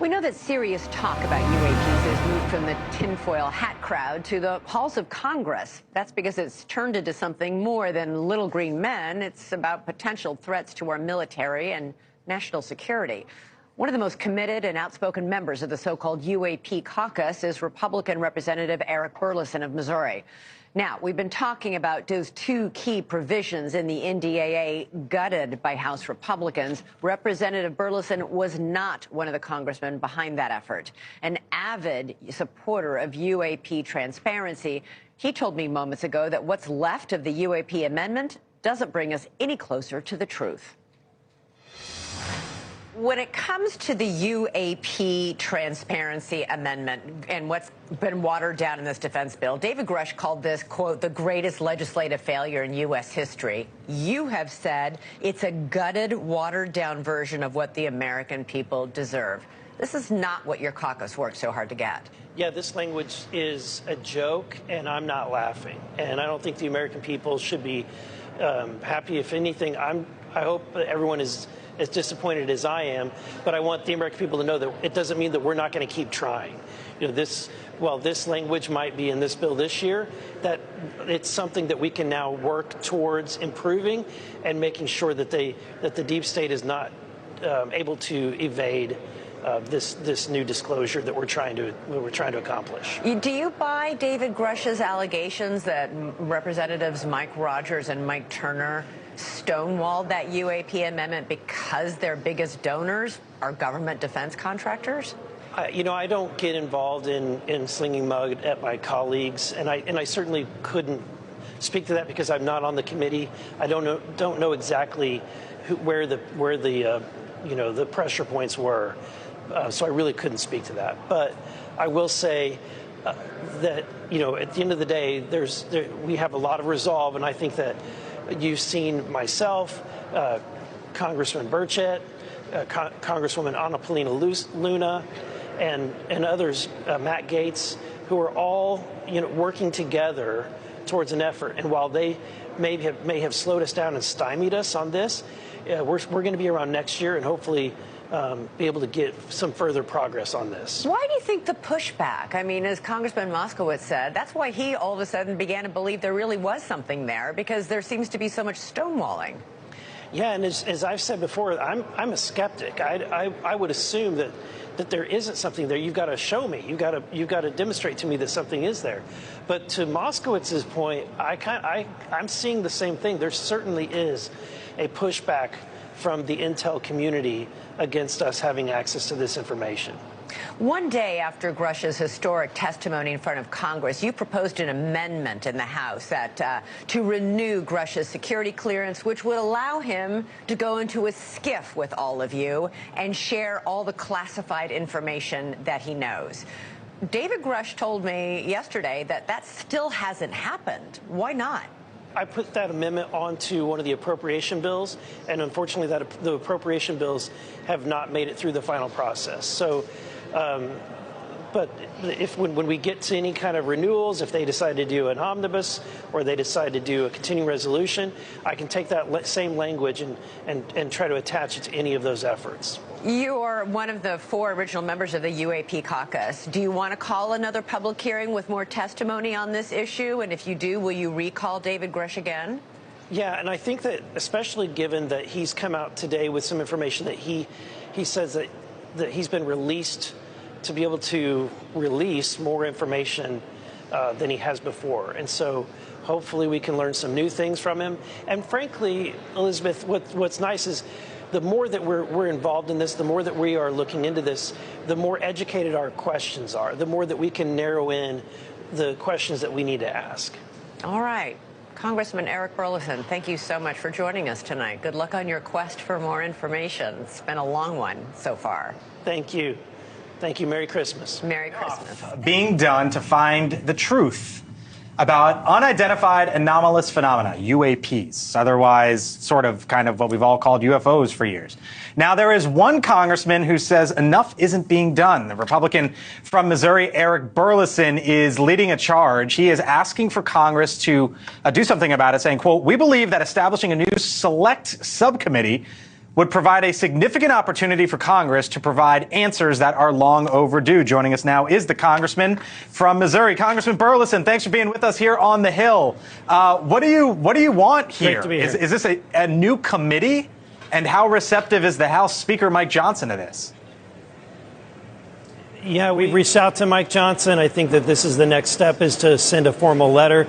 We know that serious talk about UAPs has moved from the tinfoil hat crowd to the halls of Congress. That's because it's turned into something more than little green men. It's about potential threats to our military and national security. One of the most committed and outspoken members of the so-called UAP caucus is Republican Representative Eric Burlison of Missouri. Now, we've been talking about those two key provisions in the NDAA gutted by House Republicans. Representative Burlison was not one of the congressmen behind that effort. An avid supporter of UAP transparency, he told me moments ago that what's left of the UAP amendment doesn't bring us any closer to the truth. When it comes to the UAP transparency amendment and what's been watered down in this defense bill, David Grush called this, quote, the greatest legislative failure in U.S. history. You have said it's a gutted, watered-down version of what the American people deserve. This is not what your caucus worked so hard to get. Yeah, this language is a joke, and I'm not laughing. And I don't think the American people should be happy. If anything, I hope that everyone is as disappointed as I am, but I want the American people to know that it doesn't mean that we're not going to keep trying. You know, while this language might be in this bill this year, that it's something that we can now work towards improving and making sure that the deep state is not able to evade this new disclosure that we're trying to accomplish. Do you buy David Grush's allegations that Representatives Mike Rogers and Mike Turner stonewalled that UAP amendment because their biggest donors are government defense contractors? You know, I don't get involved in slinging mud at my colleagues, and I certainly couldn't speak to that because I'm not on the committee. I don't know exactly where the pressure points were, so I really couldn't speak to that. But I will say that, you know, at the end of the day, we have a lot of resolve, and I think that you've seen myself, Congressman Burchett, Congresswoman Anna Paulina Luna, and others, Matt Gaetz, who are all, you know, working together towards an effort. And while they may have slowed us down and stymied us on this, we're going to be around next year and hopefully be able to get some further progress on this. Why do you think the pushback? I mean, as Congressman Moskowitz said, that's why he all of a sudden began to believe there really was something there, because there seems to be so much stonewalling. Yeah, and as I've said before, I'm a skeptic. I would assume that there isn't something there. You've got to show me. You've got to demonstrate to me that something is there. But to Moskowitz's point, I'm seeing the same thing. There certainly is a pushback from the intel community against us having access to this information. One day after Grush's historic testimony in front of Congress, you proposed an amendment in the House to renew Grush's security clearance, which would allow him to go into a skiff with all of you and share all the classified information that he knows. David Grush told me yesterday that still hasn't happened. Why not? I put that amendment onto one of the appropriation bills, and unfortunately the appropriation bills have not made it through the final process. So, but when we get to any kind of renewals, if they decide to do an omnibus or they decide to do a continuing resolution, I can take that same language and try to attach it to any of those efforts. You are one of the 4 original members of the UAP caucus. Do you want to call another public hearing with more testimony on this issue? And if you do, will you recall David Grush again? Yeah, and I think that especially given that he's come out today with some information that he says that he's been released to be able to release more information than he has before. And so hopefully we can learn some new things from him. And frankly, Elizabeth, what's nice is the more that we're involved in this, the more that we are looking into this, the more educated our questions are, the more that we can narrow in the questions that we need to ask. All right. Congressman Eric Burlison, thank you so much for joining us tonight. Good luck on your quest for more information. It's been a long one so far. Thank you. Thank you. Merry Christmas. Merry Christmas. Being done to find the truth about unidentified anomalous phenomena, UAPs, otherwise sort of kind of what we've all called UFOs for years. Now, there is one congressman who says enough isn't being done. The Republican from Missouri, Eric Burlison, is leading a charge. He is asking for Congress to do something about it, saying, quote, "We believe that establishing a new select subcommittee would provide a significant opportunity for Congress to provide answers that are long overdue. Joining us now is the congressman from Missouri, Congressman Burlison. Thanks for being with us here on the Hill. What do you want here? Great to be here. Is this a new committee? And how receptive is the House Speaker Mike Johnson to this? Yeah, we've reached out to Mike Johnson. I think that this is the next step, is to send a formal letter.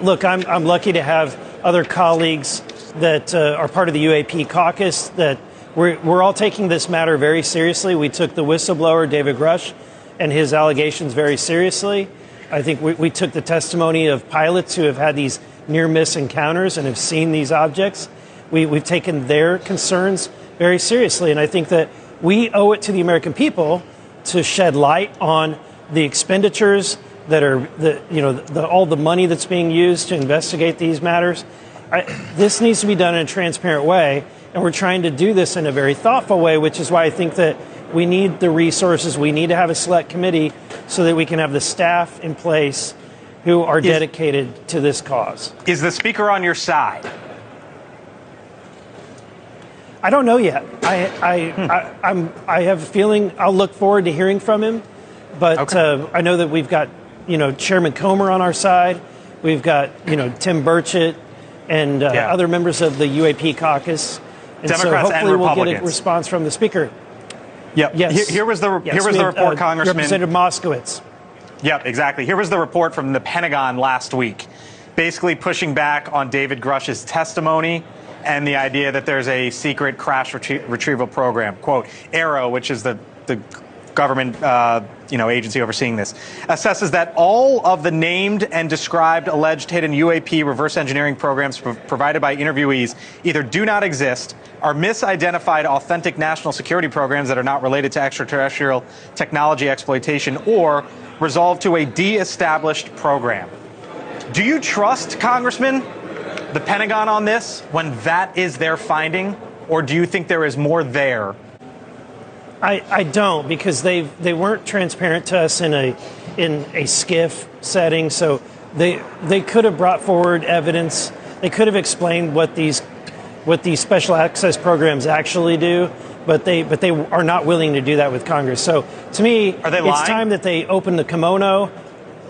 Look, I'm lucky to have other colleagues that are part of the UAP caucus, that we're all taking this matter very seriously. We took the whistleblower, David Grush, and his allegations very seriously. I think we took the testimony of pilots who have had these near-miss encounters and have seen these objects. We've taken their concerns very seriously, and I think that we owe it to the American people to shed light on the expenditures that are, all the money that's being used to investigate these matters. This needs to be done in a transparent way, and we're trying to do this in a very thoughtful way, which is why I think that we need the resources. We need to have a select committee so that we can have the staff in place who are dedicated to this cause. Is the Speaker on your side? I don't know yet. I have a feeling I'll look forward to hearing from him, but okay. I know that we've got Chairman Comer on our side. We've got Tim Burchett and other members of the UAP caucus. And Democrats so hopefully and we'll Republicans. get a response from the Speaker. Yep. Yes. Here was the report, Congressman. Representative Moskowitz. Yep, exactly. Here was the report from the Pentagon last week, basically pushing back on David Grush's testimony and the idea that there's a secret crash retrieval program. Quote, Arrow, which is the government agency overseeing this, assesses that all of the named and described alleged hidden UAP reverse engineering programs provided by interviewees either do not exist, are misidentified authentic national security programs that are not related to extraterrestrial technology exploitation, or resolve to a de-established program. Do you trust, Congressman, the Pentagon on this when that is their finding, or do you think there is more there? I don't, because they weren't transparent to us in a SCIF setting, so they could have brought forward evidence. They could have explained what these special access programs actually do, but they are not willing to do that with Congress. So to me, it's time that they open the kimono,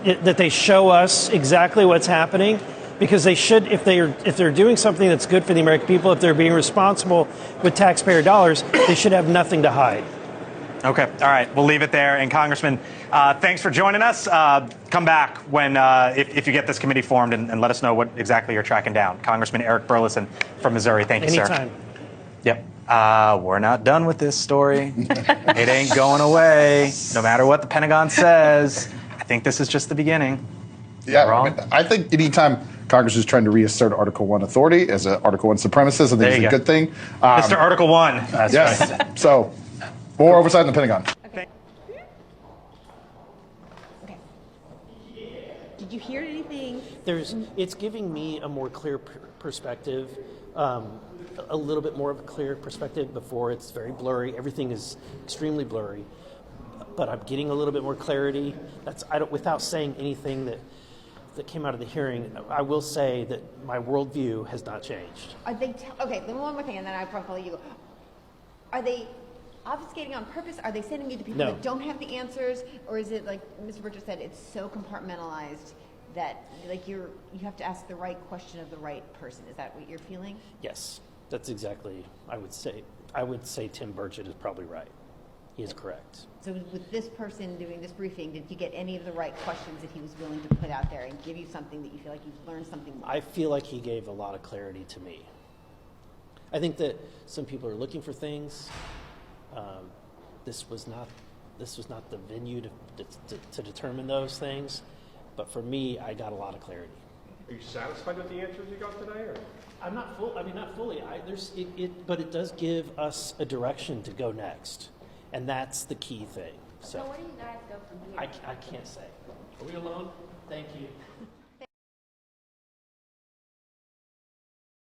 that they show us exactly what's happening. Because they should, if they're doing something that's good for the American people, if they're being responsible with taxpayer dollars, they should have nothing to hide. Okay, all right, we'll leave it there. And Congressman, thanks for joining us. Come back when if you get this committee formed and let us know what exactly you're tracking down. Congressman Eric Burlison from Missouri. Thank you, sir. Anytime. Yep. We're not done with this story. It ain't going away, no matter what the Pentagon says. I think this is just the beginning. Yeah, I think anytime Congress is trying to reassert Article 1 authority as an Article 1 supremacist, I think it's a good thing. Mr. Article 1. That's right. So, more oversight in the Pentagon. Okay. Did you hear anything? It's giving me a more clear perspective, a little bit more of a clear perspective. Before, it's very blurry. Everything is extremely blurry. But I'm getting a little bit more clarity. Without saying anything that came out of the hearing, I will say that my worldview has not changed. Are they okay, then one more thing, and then I probably you go. Are they obfuscating on purpose? Are they sending you to people that don't have the answers? Or is it, like Mr. Burchett said, it's so compartmentalized that you have to ask the right question of the right person? Is that what you're feeling? Yes, that's exactly, I would say Tim Burchett is probably right. He is correct. So with this person doing this briefing, did you get any of the right questions that he was willing to put out there and give you something that you feel like you've learned something more? I feel like he gave a lot of clarity to me. I think that some people are looking for things. This was not the venue to determine those things. But for me, I got a lot of clarity. Are you satisfied with the answers you got today? Or? I'm not full. I mean, not fully. But it does give us a direction to go next. And that's the key thing. So where do you guys go from here? I can't say. Are we alone? Thank you.